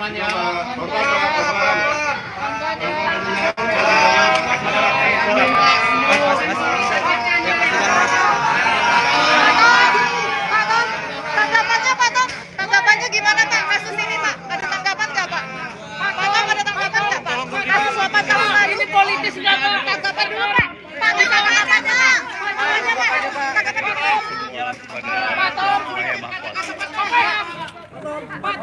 Tanggapannya gimana Pak kasus ini Pak? Ada tanggapan nggak Pak? Pak Tom ada tanggapan nggak Pak? Kasus 8 tahun lalu ini politis nggak Pak? Tanggapan dulu Pak. Pak tanggapannya Pak. Tanggapan dulu. Pak Tom. Pak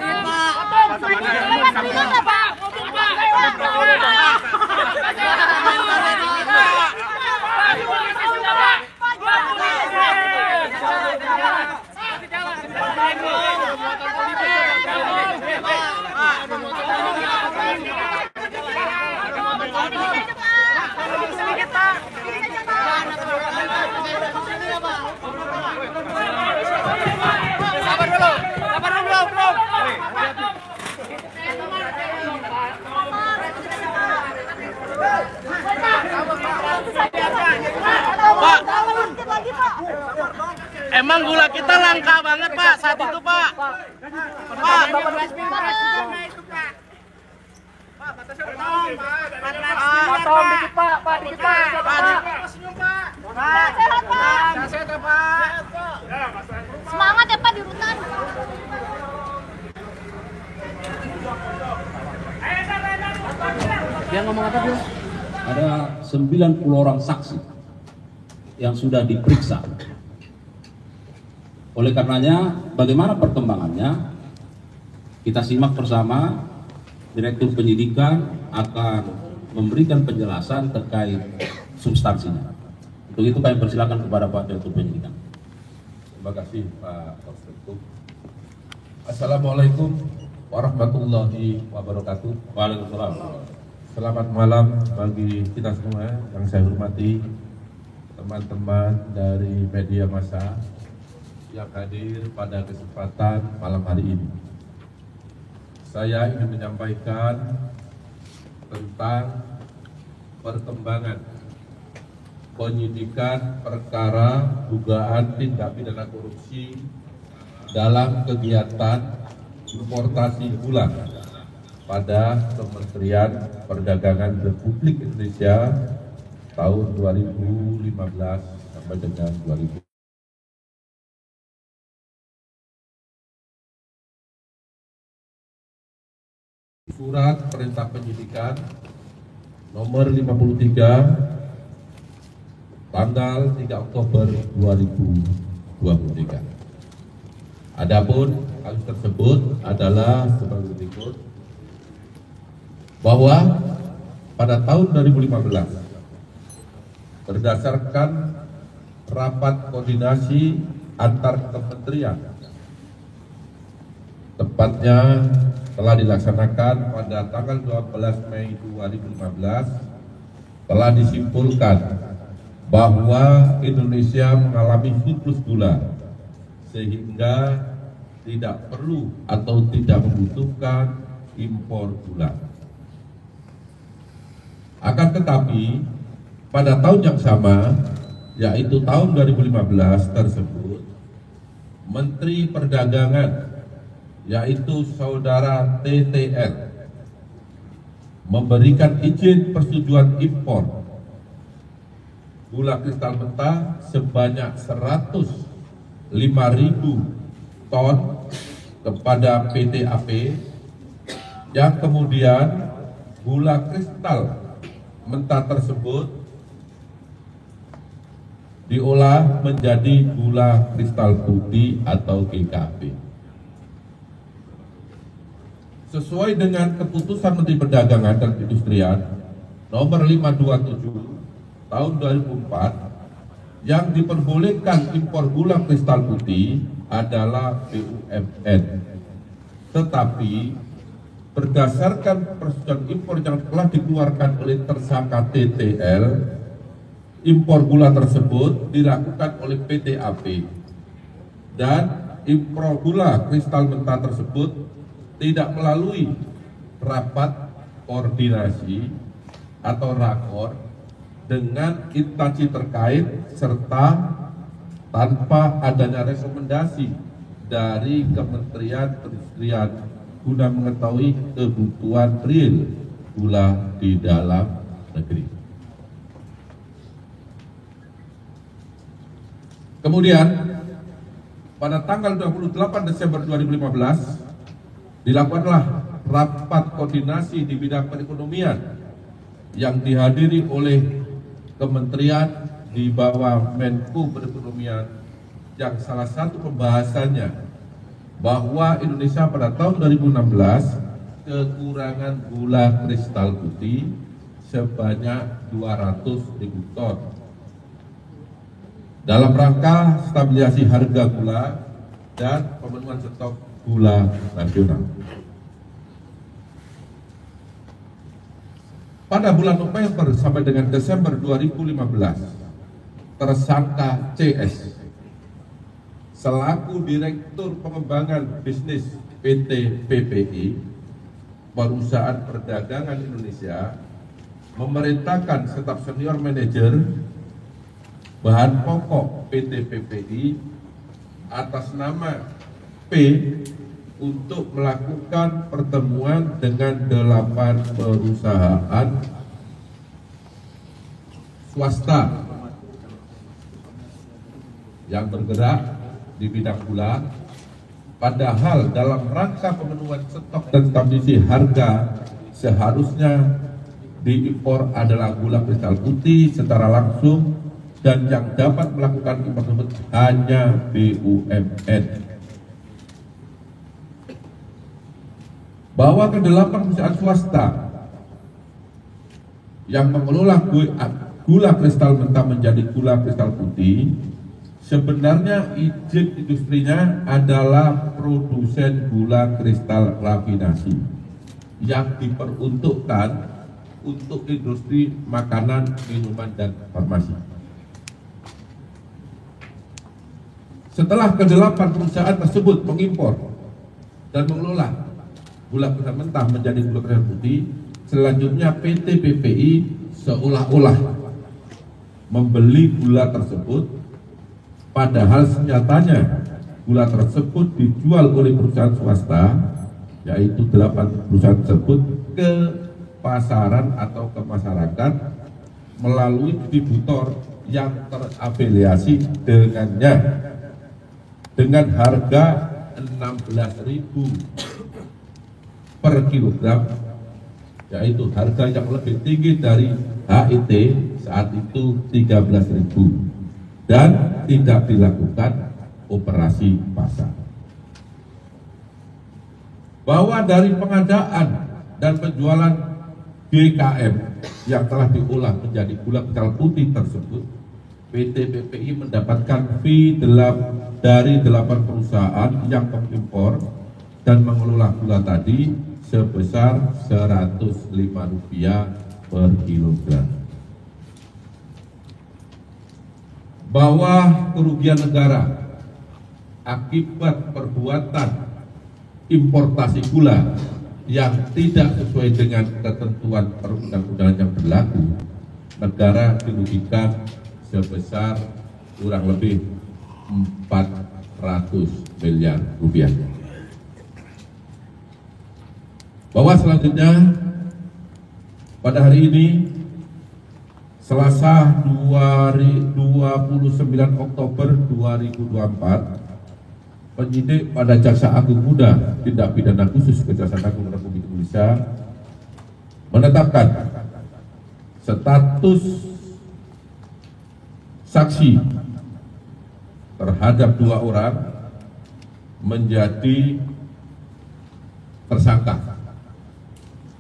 emang gula kita langka banget Pak saat itu Pak. Pak. Tom dikit Pak, Pak dikit Pak. Sehat Pak. Sehat Pak. Semangat ya Pak di rutan. Dia ngomong apa dulu? Ada 90 orang saksi yang sudah diperiksa. Oleh karenanya, bagaimana perkembangannya? Kita simak bersama. Direktur Penyidikan akan memberikan penjelasan terkait substansinya. Untuk itu kami persilakan kepada Pak Direktur Penyidikan. Terima kasih Pak Direktur. Assalamualaikum warahmatullahi wabarakatuh. Waalaikumsalam. Selamat malam bagi kita semua yang saya hormati, teman-teman dari media massa yang hadir pada kesempatan malam hari ini. Saya ingin menyampaikan tentang perkembangan penyidikan perkara dugaan tindak pidana korupsi dalam kegiatan importasi gula pada Kementerian Perdagangan Republik Indonesia tahun 2015 sampai dengan 2000. Surat Perintah Penyidikan nomor 53 tanggal 3 Oktober 2023. Adapun kasus tersebut adalah sebagai berikut, bahwa pada tahun 2015 berdasarkan rapat koordinasi antar kementerian, tepatnya telah dilaksanakan pada tanggal 12 Mei 2015, telah disimpulkan bahwa Indonesia mengalami surplus gula sehingga tidak perlu atau tidak membutuhkan impor gula. Akan tetapi pada tahun yang sama, yaitu tahun 2015 tersebut, Menteri Perdagangan yaitu Saudara TTN memberikan izin persetujuan impor gula kristal mentah sebanyak 105.000 ton kepada PT AP, yang kemudian gula kristal mentah tersebut diolah menjadi gula kristal putih atau GKP. Sesuai dengan keputusan Menteri Perdagangan dan Perindustrian nomor 527 tahun 2004, yang diperbolehkan impor gula kristal putih adalah BUMN. Tetapi berdasarkan persetujuan impor yang telah dikeluarkan oleh tersangka TTL, impor gula tersebut dilakukan oleh PT AP, dan impor gula kristal mentah tersebut tidak melalui rapat koordinasi atau rakor dengan instansi terkait serta tanpa adanya rekomendasi dari Kementerian Perindustrian guna mengetahui kebutuhan real gula di dalam negeri. Kemudian pada tanggal 28 Desember 2015 dilakukanlah rapat koordinasi di bidang perekonomian yang dihadiri oleh kementerian di bawah Menko Perekonomian, yang salah satu pembahasannya bahwa Indonesia pada tahun 2016 kekurangan gula kristal putih sebanyak 200.000 ton dalam rangka stabilisasi harga gula dan pemenuhan stok gula nasional. Pada bulan November sampai dengan Desember 2015, tersangka CS selaku Direktur Pengembangan Bisnis PT PPI, Perusahaan Perdagangan Indonesia, memerintahkan staf senior manajer bahan pokok PT PPI atas nama P untuk melakukan pertemuan dengan 8 perusahaan swasta yang bergerak di bidang gula, padahal dalam rangka pemenuhan stok dan stabilisasi harga seharusnya diimpor adalah gula kristal putih secara langsung, dan yang dapat melakukan impor tersebut hanya BUMN. Bahwa ke-8 perusahaan swasta yang mengelola gula kristal mentah menjadi gula kristal putih, sebenarnya izin industrinya adalah produsen gula kristal rafinasi yang diperuntukkan untuk industri makanan, minuman, dan farmasi. Setelah ke-8 perusahaan tersebut mengimpor dan mengelola gula kristal mentah menjadi gula kristal putih, selanjutnya PT PPI seolah-olah membeli gula tersebut, padahal senyatanya gula tersebut dijual oleh perusahaan swasta, yaitu 8 perusahaan tersebut, ke pasaran atau ke masyarakat melalui distributor yang terafiliasi dengannya dengan harga 16.000 per kilogram, yaitu harga yang lebih tinggi dari HIT saat itu 13.000, dan tidak dilakukan operasi pasar. Bahwa dari pengadaan dan penjualan GKM yang telah diolah menjadi gula kristal putih tersebut, PT PPI mendapatkan fee dari 8 perusahaan yang mengimpor dan mengelola gula tadi sebesar Rp105 per kilogram. Bahwa kerugian negara akibat perbuatan importasi gula yang tidak sesuai dengan ketentuan perundang-undangan yang berlaku, negara dirugikan sebesar kurang lebih Rp400 miliar. Bahwa selanjutnya pada hari ini Selasa 29 Oktober 2024, penyidik pada Jaksa Agung Muda Tindak Pidana Khusus Kejaksaan Agung Republik Indonesia menetapkan status saksi terhadap 2 orang menjadi tersangka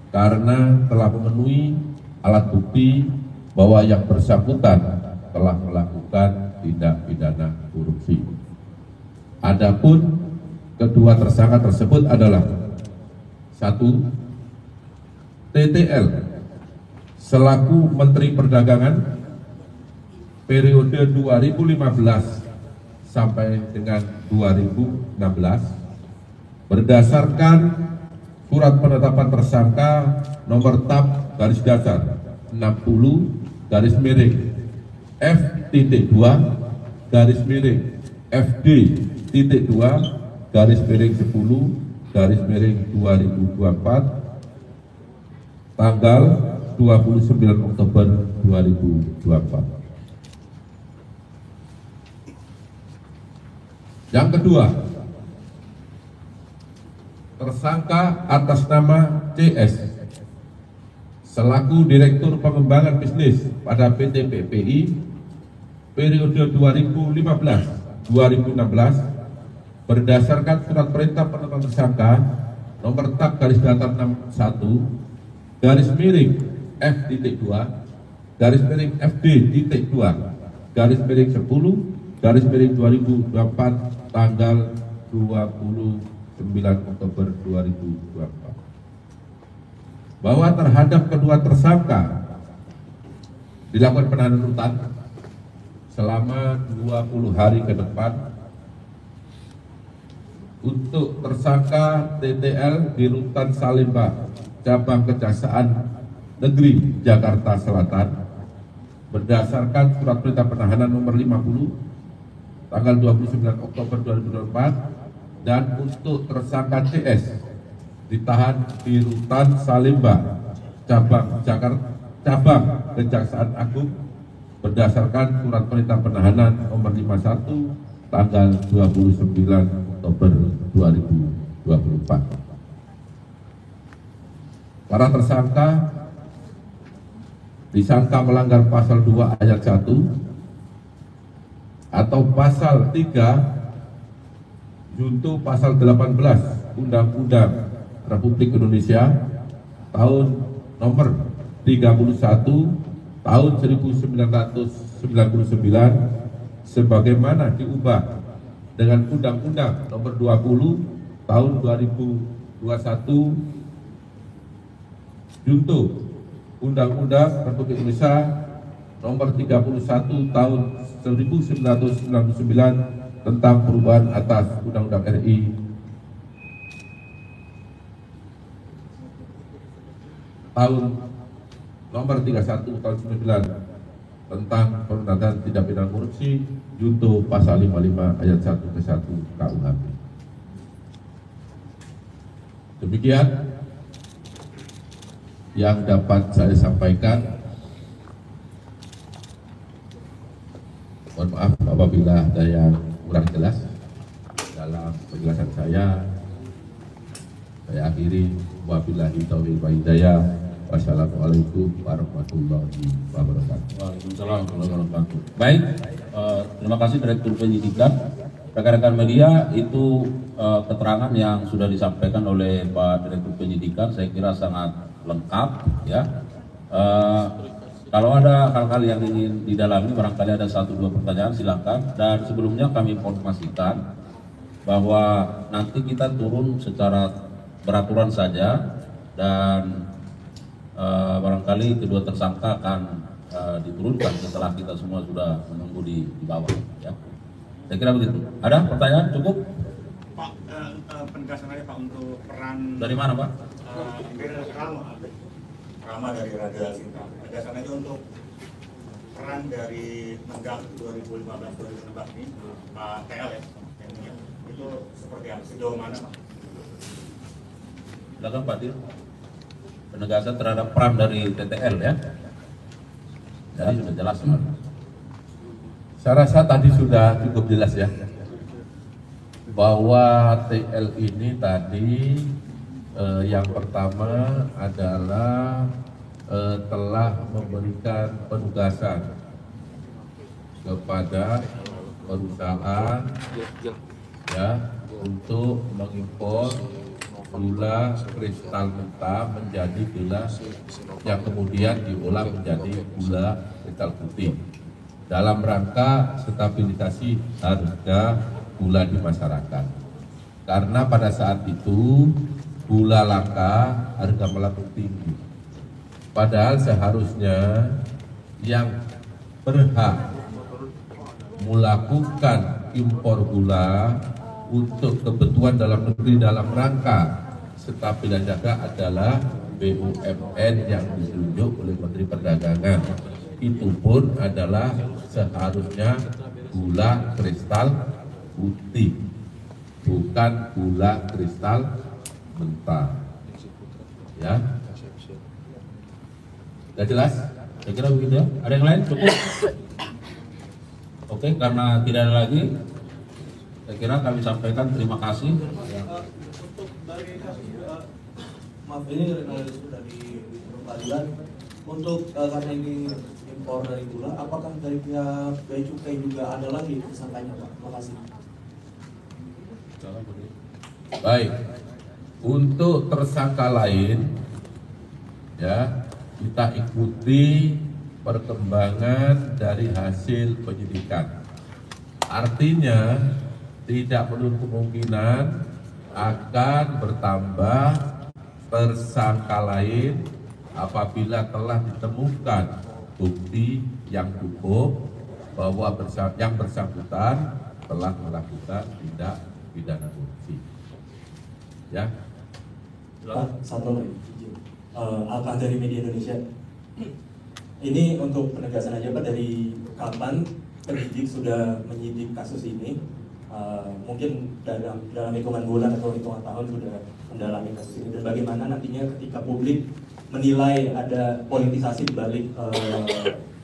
karena telah memenuhi alat bukti bahwa yang bersangkutan telah melakukan tindak pidana korupsi. Adapun kedua tersangka tersebut adalah 1. TTL selaku Menteri Perdagangan periode 2015 sampai dengan 2016 berdasarkan surat penetapan tersangka nomor TAP garis datar 60 garis miring F.2 garis miring FD.2 garis miring 10 tanggal 29 Oktober 2024. Yang kedua, tersangka atas nama CS selaku Direktur Pengembangan Bisnis pada PT PPI periode 2015-2016 berdasarkan surat perintah penetapan tersangka nomor tak garis datar 61 garis miring F.2 garis miring FD.2 garis miring 10 garis miring 2024 tanggal 29 Oktober 2024 bahwa terhadap kedua tersangka dilakukan penahanan rutan selama 20 hari ke depan untuk tersangka TTL di Rutan Salemba, Cabang Kejaksaan Negeri Jakarta Selatan berdasarkan surat perintah penahanan nomor 50 tanggal 29 Oktober 2024 dan untuk tersangka CS ditahan di Rutan Salemba, Cabang Kejaksaan Agung berdasarkan surat perintah penahanan nomor 51 tanggal 29 Oktober 2024. Para tersangka disangka melanggar pasal 2 ayat 1 atau pasal 3 junto pasal 18 Undang-Undang Republik Indonesia tahun nomor 31 tahun 1999 sebagaimana diubah dengan Undang-Undang nomor 20 tahun 2021 junto Undang-Undang Republik Indonesia nomor 31 tahun 1999 tentang perubahan atas Undang-Undang RI tahun nomor 31 tahun 99 tentang pemberantasan tindak pidana korupsi junto pasal 55 ayat 1 ke 1 KUHP. Demikian yang dapat saya sampaikan. Mohon maaf apabila ada yang kurang jelas dalam penjelasan saya. Saya akhiri, wabillahi taufiq wal hidayah. Wassalamualaikum warahmatullahi wabarakatuh. Waalaikumsalam warahmatullahi wabarakatuh. Baik, terima kasih Direktur Penyidikan. Rekan-rekan media, itu keterangan yang sudah disampaikan oleh Pak Direktur Penyidikan, saya kira sangat lengkap ya. Kalau ada hal-hal yang ingin didalami, barangkali ada 1-2 pertanyaan, silakan. Dan sebelumnya kami informasikan bahwa nanti kita turun secara beraturan saja dan barangkali kedua tersangka akan diturunkan setelah kita semua sudah menunggu di bawah ya. Saya kira begitu. Ada pertanyaan? Cukup? Pak, penegasan aja Pak untuk peran Dari mana Pak? Rama dari Raja Sinta. Penegasan aja untuk peran dari Menggak 2015-2016 ini Pak TL ya, itu seperti apa? Sejauh mana Pak? Silakan Pak Dir. Penegasan terhadap peran dari TTL ya. Jadi sudah jelas Pak. Saya rasa tadi sudah cukup jelas ya, bahwa TL ini tadi yang pertama adalah telah memberikan penugasan kepada perusahaan ya untuk mengimpor gula kristal mentah menjadi gula yang kemudian diolah menjadi gula kristal putih dalam rangka stabilisasi harga gula di masyarakat. Karena pada saat itu gula langka, harga melambung tinggi. Padahal seharusnya yang berhak melakukan impor gula untuk kebutuhan dalam negeri dalam rangka stabil jaga adalah BUMN yang ditunjuk oleh Menteri Perdagangan. Itu pun adalah seharusnya gula kristal putih, bukan gula kristal mentah. Ya, sudah jelas? Saya kira begitu ya. Ada yang lain? Cukup? Oke, karena tidak ada lagi, saya kira kami sampaikan terima kasih. Untuk dari kasus maaf ini dari peradilan untuk karena ini impor dari gula, apakah dari pihak Bea Cukai juga ada lagi tersangkanya Pak? Terima kasih. Baik, untuk tersangka lain, ya kita ikuti perkembangan dari hasil penyidikan. Artinya tidak menutup kemungkinan akan bertambah tersangka lain apabila telah ditemukan bukti yang cukup bahwa yang bersangkutan telah melakukan tindak pidana korupsi. Ya. Pak, satu lagi, Alkah dari Media Indonesia. Ini untuk penegasan aja Pak, dari kapan penyidik sudah menyidik kasus ini? Mungkin dalam hitungan bulan atau hitungan tahun sudah mendalami kasus ini, dan bagaimana nantinya ketika publik menilai ada politisasi di balik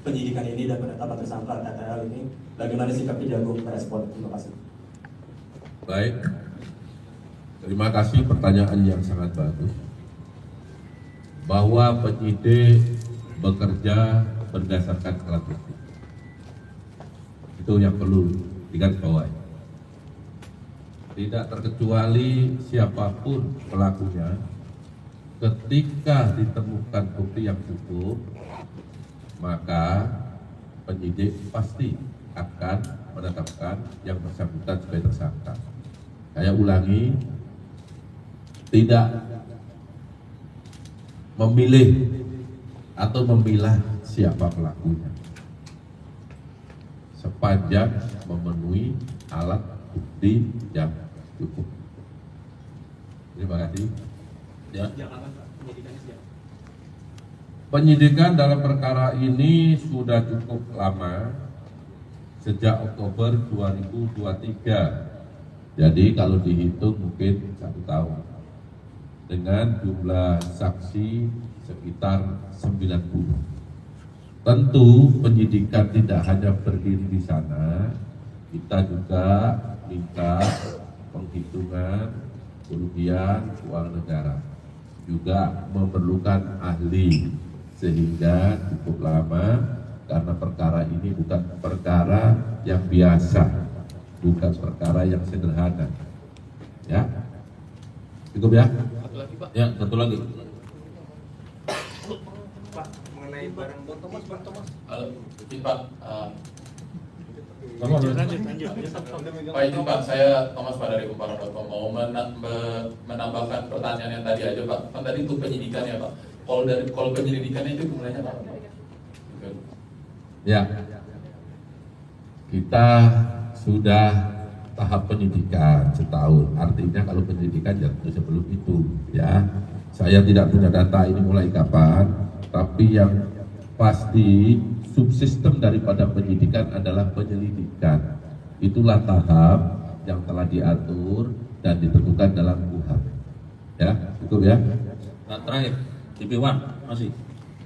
penyidikan ini dan penetapan tersangka KTL ini, bagaimana sikap Kejagung merespon? Terima kasih. Baik, terima kasih pertanyaan yang sangat bagus. Bahwa penyidik bekerja berdasarkan alat bukti, itu yang perlu digarisbawahi. Tidak terkecuali siapapun pelakunya, ketika ditemukan bukti yang cukup, maka penyidik pasti akan menetapkan yang bersangkutan sebagai tersangka. Saya ulangi, tidak memilih atau memilah siapa pelakunya, sepanjang memenuhi alat bukti yang cukup. Terima kasih. Ya. Penyidikan dalam perkara ini sudah cukup lama, sejak Oktober 2023. Jadi kalau dihitung mungkin 1 tahun, dengan jumlah saksi sekitar 90. Tentu penyidikan tidak hanya berdiri di sana, kita juga minta penghitungan kerugian keuangan negara, juga memerlukan ahli, sehingga cukup lama karena perkara ini bukan perkara yang biasa, bukan perkara yang sederhana. Ya, cukup ya. Satu lagi Pak. Ya, satu lagi. Pak, mengenai barang bukti Pak. Pak, Lanjut. Pak izin Pak, saya Thomas Pak dari Kumparan.com mau menambahkan pertanyaan yang tadi aja Pak. Kan tadi itu penyidikannya Pak. Kalau penyelidikannya itu mulainya Pak. Ya, kita sudah tahap penyidikan setahun. Artinya kalau penyidikan ya sebelum itu, ya. Saya tidak punya data ini mulai kapan, tapi yang pasti subsistem daripada penyidikan adalah penyelidikan. Itulah tahap yang telah diatur dan ditentukan dalam KUHP. Ya, cukup ya. Nah, terakhir, TV One masih.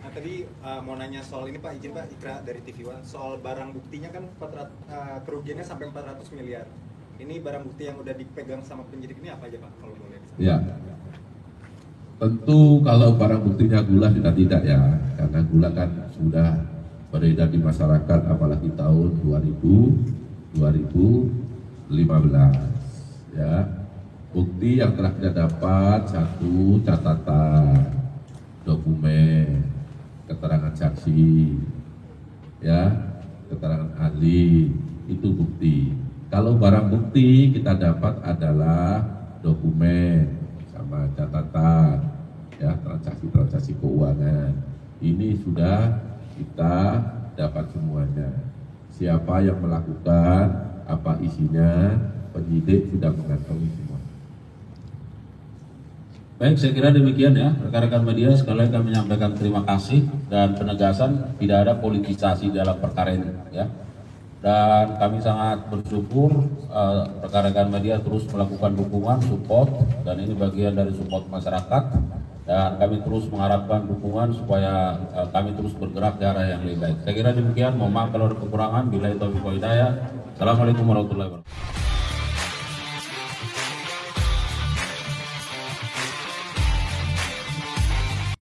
Nah, tadi mau nanya soal ini Pak, izin Pak, Ikra dari TV One, soal barang buktinya kan kerugiannya sampai 400 miliar. Ini barang bukti yang udah dipegang sama penyidik ini apa aja Pak, kalau boleh? Ya, tentu kalau barang buktinya gula sudah tidak ya, karena gula kan sudah beredar di masyarakat apalagi tahun 2015 ya. Bukti yang telah kita dapat, satu, catatan, dokumen, keterangan saksi, ya, keterangan ahli, itu bukti. Kalau barang bukti kita dapat adalah dokumen sama catatan, ya, transaksi keuangan. Ini sudah kita dapat semuanya. Siapa yang melakukan, apa isinya, penyidik sudah mengetahui semua. Baik, saya kira demikian ya, rekan-rekan media. Sekali lagi kami menyampaikan terima kasih dan penegasan tidak ada politisasi dalam perkara ini ya. dan kami sangat bersyukur rekan-rekan media terus melakukan dukungan, support, dan ini bagian dari support masyarakat, dan kami terus mengharapkan dukungan supaya kami terus bergerak ke arah yang lebih baik. Saya kira demikian, mohon maaf kalau ada kekurangan. Billahi taufiq wal hidayah. Assalamualaikum warahmatullahi wabarakatuh.